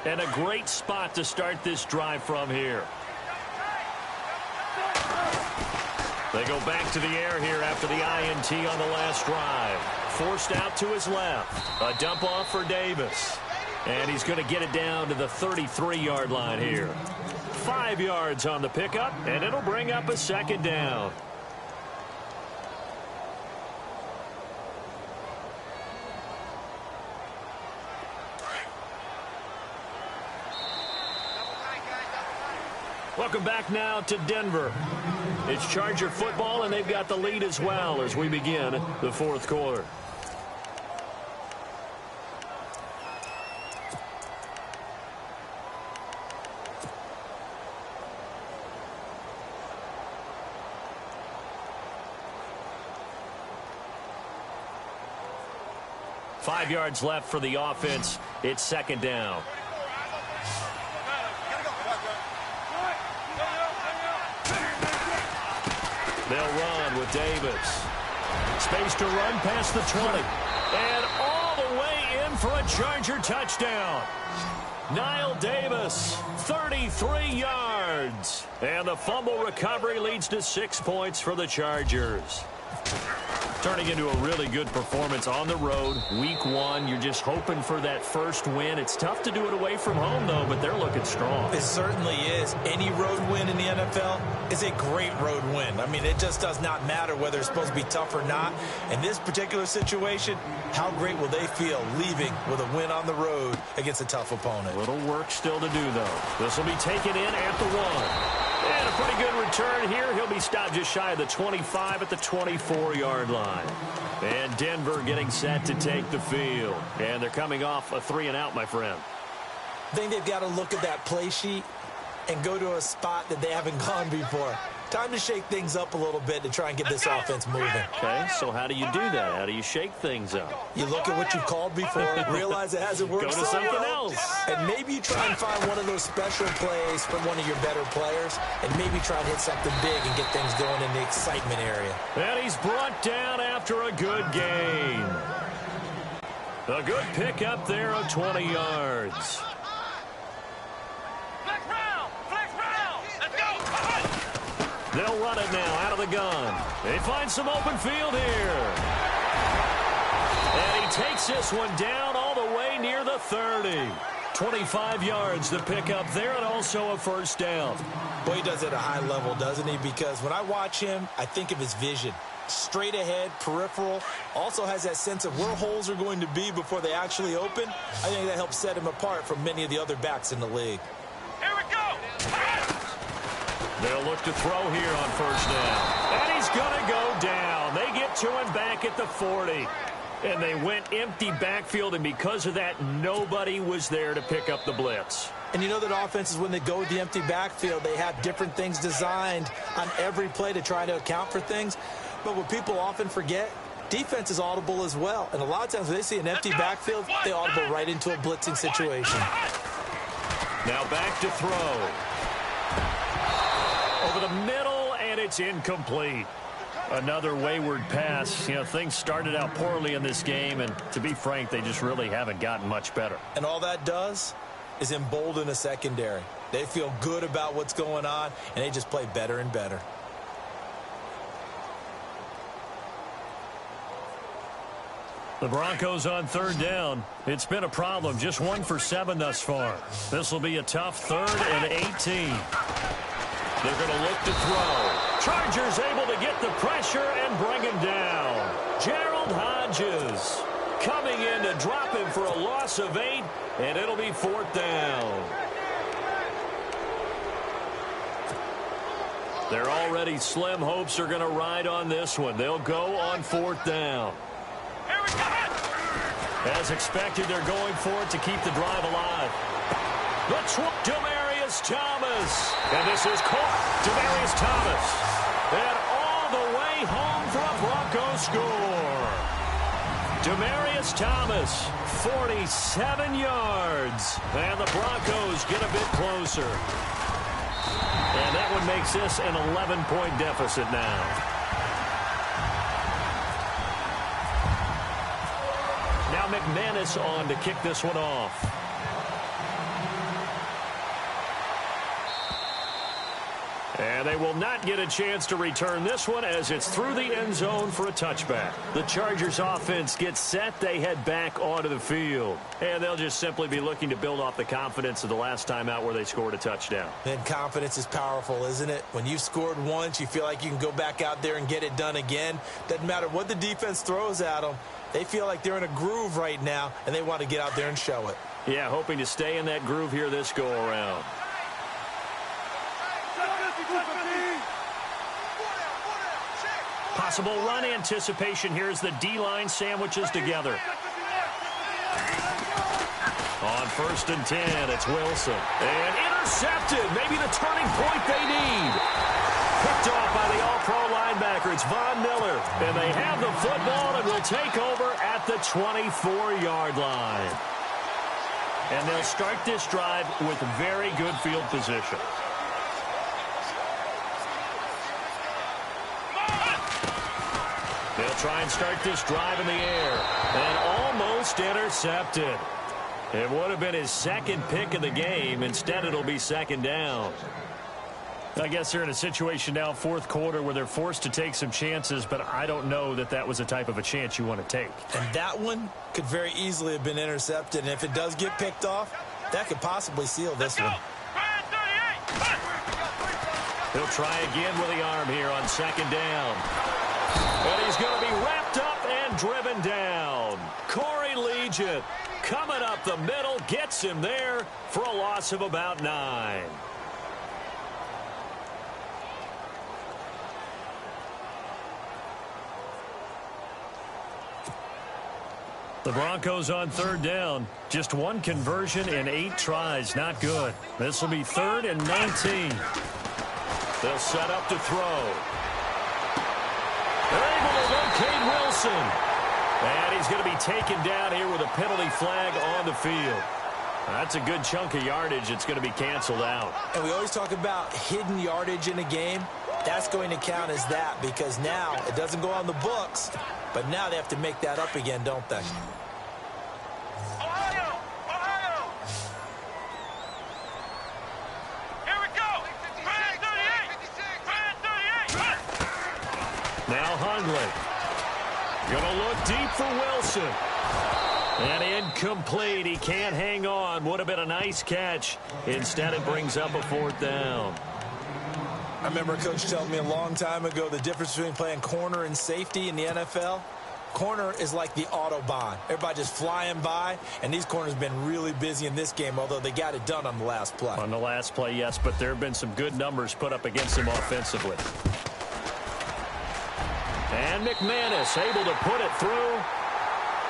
And a great spot to start this drive from here. They go back to the air here after the INT on the last drive. Forced out to his left. A dump off for Davis. And he's going to get it down to the 33-yard line here. 5 yards on the pickup, and it'll bring up a second down. Welcome back now to Denver. It's Charger football, and they've got the lead as well as we begin the fourth quarter. 5 yards left for the offense. It's second down. They'll run with Davis. Space to run past the 20. And all the way in for a Charger touchdown. Niall Davis, 33 yards. And the fumble recovery leads to 6 points for the Chargers. Turning into a really good performance on the road. Week 1, you're just hoping for that first win. It's tough to do it away from home, though, but they're looking strong. It certainly is. Any road win in the NFL is a great road win. I mean, it just does not matter whether it's supposed to be tough or not. In this particular situation, how great will they feel leaving with a win on the road against a tough opponent? A little work still to do, though. This will be taken in at the 1. And a pretty good return here. He'll be stopped just shy of the 25 at the 24-yard line. And Denver getting set to take the field. And they're coming off a 3-and-out, my friend. I think they've got to look at that play sheet and go to a spot that they haven't gone before. Time to shake things up a little bit to try and get this offense moving. Okay, so how do you do that? How do you shake things up? You look at what you've called before, realize it hasn't worked Go to so something well, else. and maybe you try and find one of those special plays from one of your better players, and maybe try and hit something big and get things going in the excitement area. And he's brought down after a good gain. A good pickup there of 20 yards. They'll run it now out of the gun. They find some open field here. And he takes this one down all the way near the 30. 25 yards to pick up there, and also a first down. Boy, he does it at a high level, doesn't he? Because when I watch him, I think of his vision. Straight ahead, peripheral, also has that sense of where holes are going to be before they actually open. I think that helps set him apart from many of the other backs in the league. Here we go. They'll look to throw here on first down. And he's going to go down. They get to him back at the 40. And they went empty backfield, and because of that, nobody was there to pick up the blitz. And you know that offenses, when they go with the empty backfield, they have different things designed on every play to try to account for things. But what people often forget, defense is audible as well. And a lot of times when they see an empty backfield, they audible right into a blitzing situation. Now back to throw. Over the middle, and it's incomplete. Another wayward pass. You know, things started out poorly in this game, and to be frank, they just really haven't gotten much better. And all that does is embolden a secondary. They feel good about what's going on, and they just play better and better. The Broncos on third down. It's been a problem. Just 1 for 7 thus far. This will be a tough 3rd and 18. They're going to look to throw. Chargers able to get the pressure and bring him down. Gerald Hodges coming in to drop him for a loss of 8, and it'll be 4th down. Their already slim hopes are going to ride on this one. They'll go on 4th down. As expected, they're going for it to keep the drive alive. Demaryius Thomas. And this is caught. Demaryius Thomas. And all the way home for a Broncos score. Demaryius Thomas, 47 yards. And the Broncos get a bit closer. And that one makes this an 11-point deficit now. Now McManus on to kick this one off. And they will not get a chance to return this one as it's through the end zone for a touchback. The Chargers offense gets set. They head back onto the field. And they'll just simply be looking to build off the confidence of the last time out where they scored a touchdown. And confidence is powerful, isn't it? When you've scored once, you feel like you can go back out there and get it done again. Doesn't matter what the defense throws at them. They feel like they're in a groove right now, and they want to get out there and show it. Yeah, hoping to stay in that groove here this go-around. Possible run anticipation here as the D-line sandwiches together. On 1st and 10, it's Wilson. And intercepted. Maybe the turning point they need. Picked off by the all-pro line linebacker. It's Von Miller. And they have the football and will take over at the 24-yard line. And they'll start this drive with very good field position. They'll try and start this drive in the air. And almost intercepted. It would have been his second pick of the game. Instead, it'll be second down. I guess they're in a situation now, fourth quarter, where they're forced to take some chances, but I don't know that that was the type of a chance you want to take. And that one could very easily have been intercepted, and if it does get picked off, that could possibly seal this one. He'll try again with the arm here on second down. And he's going to be wrapped up and driven down. Corey Legion coming up the middle, gets him there for a loss of about 9. The Broncos on third down. Just one conversion in 8 tries. Not good. This will be 3rd and 19. They'll set up to throw. They're able to locate Wilson. And he's going to be taken down here with a penalty flag on the field. That's a good chunk of yardage. It's going to be canceled out. And we always talk about hidden yardage in a game. That's going to count as that because now it doesn't go on the books, but now they have to make that up again, don't they? Ohio! Ohio! Here we go! Brand 38! Brand 38! Now Hundley. Gonna look deep for Wilson. And incomplete. He can't hang on. Would have been a nice catch. Instead, it brings up a 4th down. I remember a coach telling me a long time ago the difference between playing corner and safety in the NFL. Corner is like the Autobahn. Everybody just flying by, and these corners have been really busy in this game, although they got it done on the last play. On the last play, yes, but there have been some good numbers put up against him offensively. And McManus able to put it through.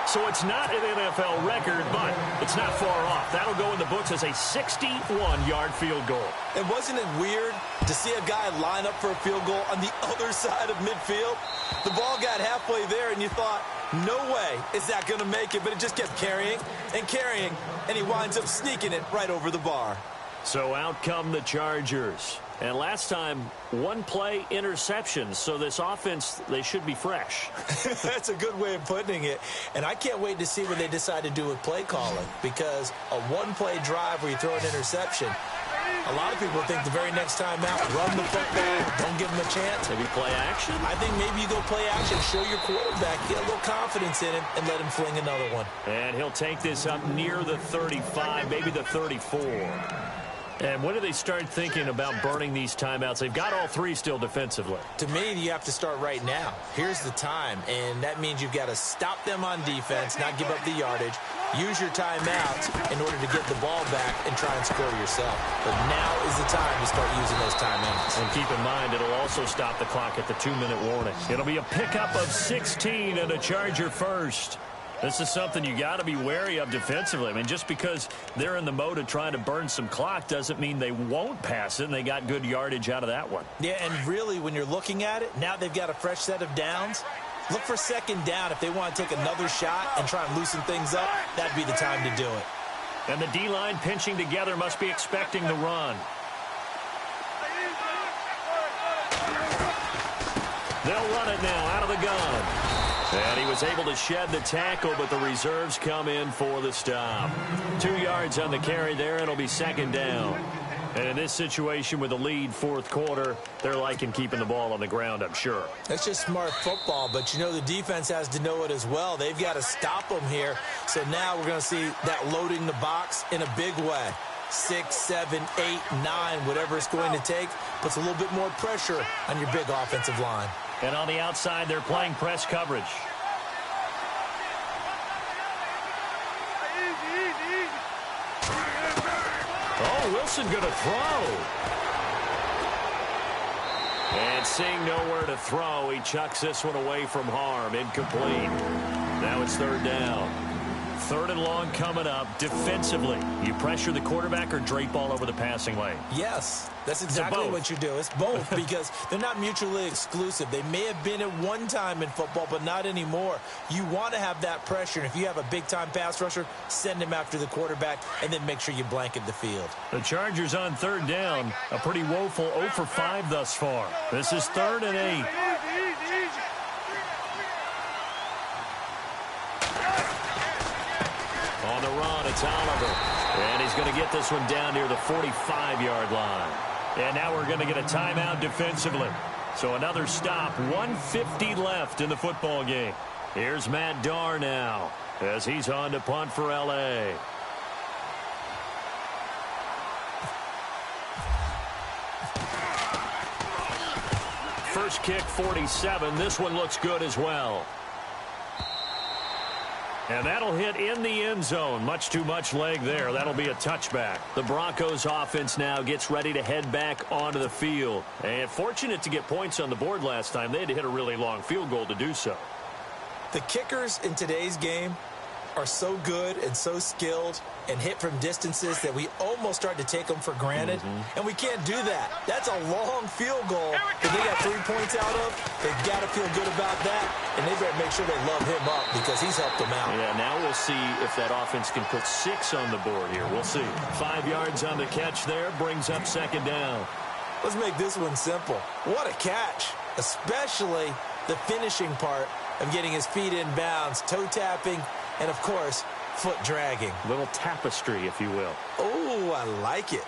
So it's not an NFL record, but it's not far off. That'll go in the books as a 61-yard field goal. And wasn't it weird to see a guy line up for a field goal on the other side of midfield? The ball got halfway there, and you thought, no way is that going to make it, but it just kept carrying, and he winds up sneaking it right over the bar. So out come the Chargers. And last time, 1 play interceptions. So this offense, they should be fresh. That's a good way of putting it. And I can't wait to see what they decide to do with play calling. Because a 1-play drive where you throw an interception, a lot of people think the very next time out, run the football, don't give them a chance. Maybe play action? I think maybe you go play action, show your quarterback, get a little confidence in him, and let him fling another one. And he'll take this up near the 35, maybe the 34. And when do they start thinking about burning these timeouts? They've got all 3 still defensively. To me, you have to start right now. Here's the time, and that means you've got to stop them on defense, not give up the yardage, use your timeouts in order to get the ball back and try and score yourself. But now is the time to start using those timeouts. And keep in mind, it'll also stop the clock at the 2-minute warning. It'll be a pickup of 16 and a Charger first. This is something you got to be wary of defensively. I mean, just because they're in the mode of trying to burn some clock doesn't mean they won't pass it, and they got good yardage out of that one. Yeah, and really, when you're looking at it, now they've got a fresh set of downs. Look for second down if they want to take another shot and try and loosen things up. That'd be the time to do it. And the D-line pinching together must be expecting the run. They'll run it now out of the gun. And he was able to shed the tackle, but the reserves come in for the stop. 2 yards on the carry there, and it'll be second down. And in this situation with the lead fourth quarter, they're liking keeping the ball on the ground, I'm sure. That's just smart football, but you know the defense has to know it as well. They've got to stop them here. So now we're going to see that loading the box in a big way. 6, 7, 8, 9, whatever it's going to take, puts a little bit more pressure on your big offensive line. And on the outside, they're playing press coverage. Oh, Wilson going to throw. And seeing nowhere to throw, he chucks this one away from harm. Incomplete. Now it's third down. 3rd and long coming up. Defensively, you pressure the quarterback or drape all over the passing lane? Yes, that's exactly what you do. It's both because they're not mutually exclusive. They may have been at one time in football, but not anymore. You want to have that pressure, and if you have a big-time pass rusher, send him after the quarterback, and then make sure you blanket the field. The Chargers on 3rd down. A pretty woeful 0 for 5 thus far. This is 3rd and 8. On the run, it's Oliver. And he's going to get this one down near the 45-yard line. And now we're going to get a timeout defensively. So another stop, 1:50 left in the football game. Here's Matt Darr now as he's on to punt for L.A. First kick, 47. This one looks good as well. And that'll hit in the end zone. Much too much leg there. That'll be a touchback. The Broncos offense now gets ready to head back onto the field. And fortunate to get points on the board last time. They had to hit a really long field goal to do so. The kickers in today's game are so good and so skilled and hit from distances that we almost start to take them for granted. And we can't do that. That's a long field goal that they got 3 points out of. They've got to feel good about that, and they better make sure they love him up because he's helped them out. Yeah, now we'll see if that offense can put 6 on the board here. We'll see. 5 yards on the catch there brings up 2nd down. Let's make this one simple. What a catch, especially the finishing part of getting his feet in bounds, toe tapping, and, of course, foot dragging. Little tapestry, if you will. Oh, I like it.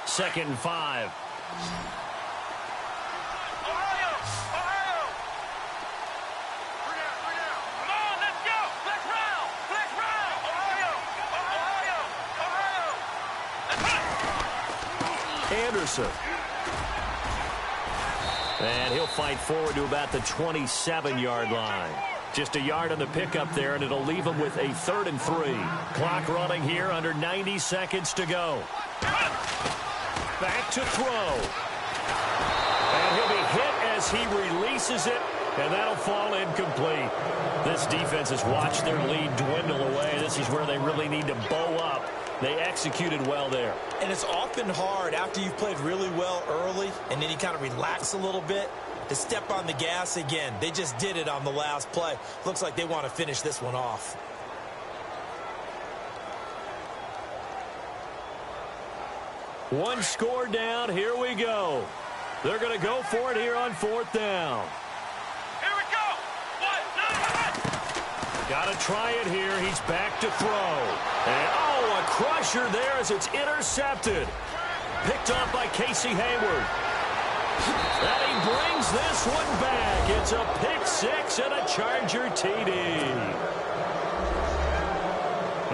2nd and 5. Ohio! Ohio! 3 down. Come on, let's go! Flex round! Flex round! Ohio! Ohio! Anderson. And he'll fight forward to about the 27-yard line. Just a yard on the pickup there, and it'll leave him with a 3rd and 3. Clock running here, under 90 seconds to go. Back to throw. And he'll be hit as he releases it, and that'll fall incomplete. This defense has watched their lead dwindle away. This is where they really need to bow up. They executed well there. And it's often hard after you've played really well early and then you kind of relax a little bit to step on the gas again. They just did it on the last play. Looks like they want to finish this one off. One score down. Here we go. They're going to go for it here on 4th down. Here we go! Got to try it here. He's back to throw. And, oh, a crusher there as it's intercepted. Picked off by Casey Hayward. And he brings this one back. It's a pick 6 and a Charger TD.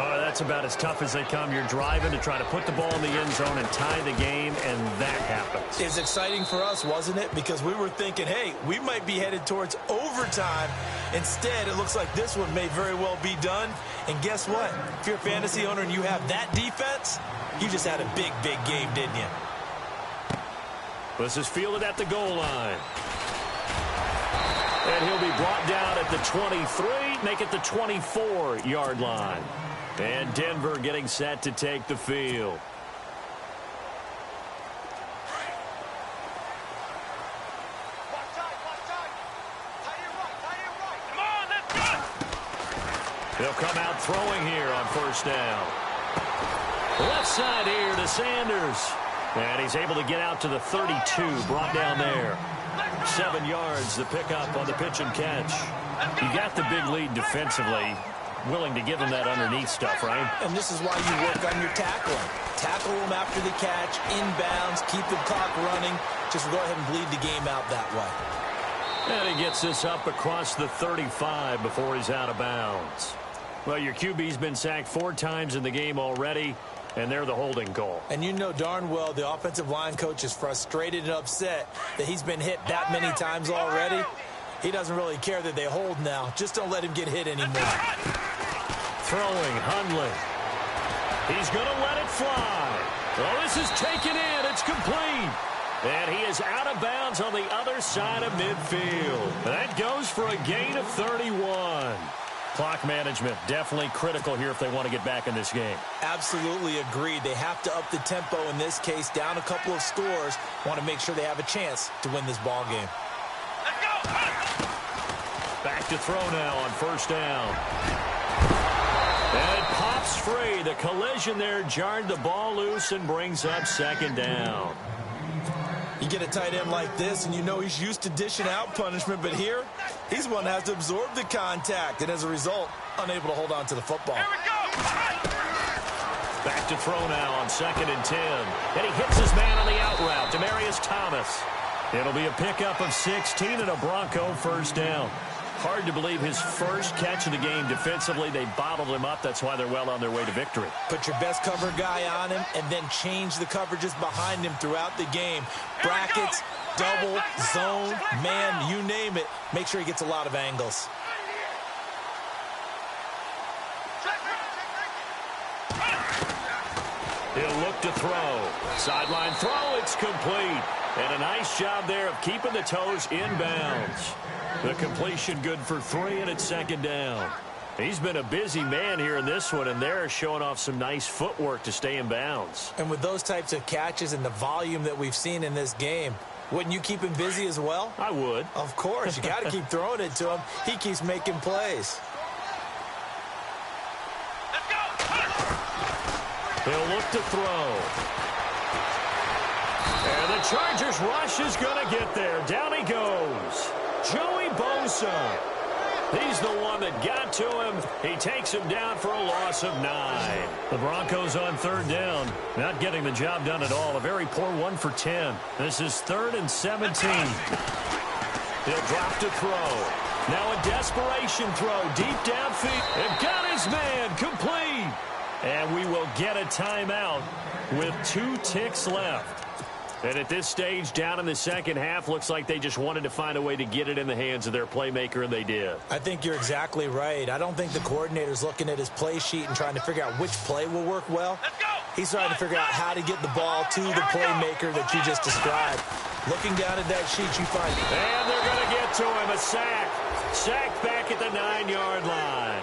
Oh, that's about as tough as they come. You're driving to try to put the ball in the end zone and tie the game, and that happens. It's exciting for us, wasn't it? Because we were thinking, hey, we might be headed towards overtime. Instead, it looks like this one may very well be done. And guess what? If you're a fantasy owner and you have that defense, you just had a big, big game, didn't you? This is fielded at the goal line. And he'll be brought down at the 23, make it the 24-yard line. And Denver getting set to take the field. Come on, let's go! He'll come out throwing here on 1st down. Left side here to Sanders. And he's able to get out to the 32, brought down there. 7 yards, the pickup on the pitch and catch. You got the big lead defensively. Willing to give him that underneath stuff, right? And this is why you work on your tackling. Tackle him after the catch, inbounds, keep the clock running. Just go ahead and bleed the game out that way. And he gets this up across the 35 before he's out of bounds. Well, your QB's been sacked 4 times in the game already, and they're the holding call. And you know darn well the offensive line coach is frustrated and upset that he's been hit that many times already. He doesn't really care that they hold now. Just don't let him get hit anymore. Throwing, Hundley. He's going to let it fly. Oh, this is taken in. It's complete. And he is out of bounds on the other side of midfield. That goes for a gain of 31. Clock management definitely critical here if they want to get back in this game. Absolutely agreed. They have to up the tempo in this case, down a couple of scores. Want to make sure they have a chance to win this ball game. Let's go. Back to throw now on first down. And it pops free. The collision there jarred the ball loose and brings up second down. You get a tight end like this, and you know he's used to dishing out punishment, but here, he's one that has to absorb the contact, and as a result, unable to hold on to the football. Here we go. Back to throw now on 2nd and 10. And he hits his man on the out route, Demaryius Thomas. It'll be a pickup of 16 and a Bronco first down. Hard to believe his first catch of the game defensively. They bottled him up. That's why they're well on their way to victory. Put your best cover guy on him and then change the coverages behind him throughout the game. Brackets, double, zone, man, you name it. Make sure he gets a lot of angles. He'll look to throw. Sideline throw, it's complete. And a nice job there of keeping the toes inbounds. The completion good for 3, and it's 2nd down. He's been a busy man here in this one, and they're showing off some nice footwork to stay in bounds. And with those types of catches and the volume that we've seen in this game, wouldn't you keep him busy as well? I would. Of course. You got to keep throwing it to him. He keeps making plays. Let's go. He'll look to throw. And the Chargers rush is going to get there. Down he goes. Joey Bosa. He's the one that got to him. He takes him down for a loss of 9. The Broncos on 3rd down. Not getting the job done at all. A very poor 1 for 10. This is 3rd and 17. He'll drop to throw. Now a desperation throw deep downfield. And got his man complete. And we will get a timeout with 2 ticks left. And at this stage, down in the second half, looks like they just wanted to find a way to get it in the hands of their playmaker, and they did. I think you're exactly right. I don't think the coordinator's looking at his play sheet and trying to figure out which play will work well. Let's go. He's trying to figure out how to get the ball to the playmaker that you just described. Looking down at that sheet, you find it. And they're going to get to him. A sack. Sacked back at the 9-yard line.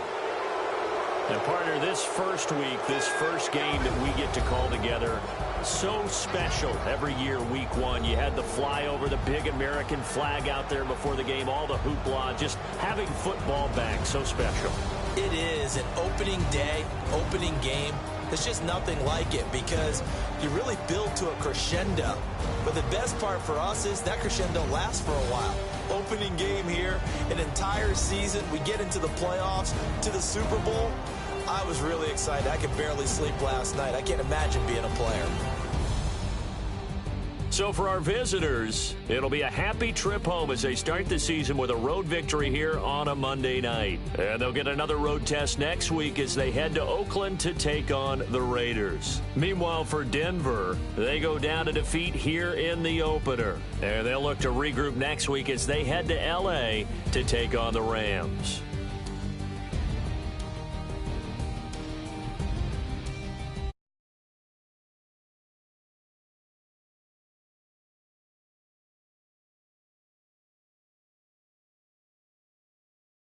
Now, partner, this first week, this first game that we get to call together, so special every year, week 1. You had the flyover, the big American flag out there before the game, all the hoopla, just having football back, so special. It is an opening day, opening game. There's just nothing like it because you really build to a crescendo. But the best part for us is that crescendo lasts for a while. Opening game here, an entire season. We get into the playoffs, to the Super Bowl. I was really excited. I could barely sleep last night. I can't imagine being a player. So for our visitors, it'll be a happy trip home as they start the season with a road victory here on a Monday night. And they'll get another road test next week as they head to Oakland to take on the Raiders. Meanwhile, for Denver, they go down to defeat here in the opener. And they'll look to regroup next week as they head to L.A. to take on the Rams.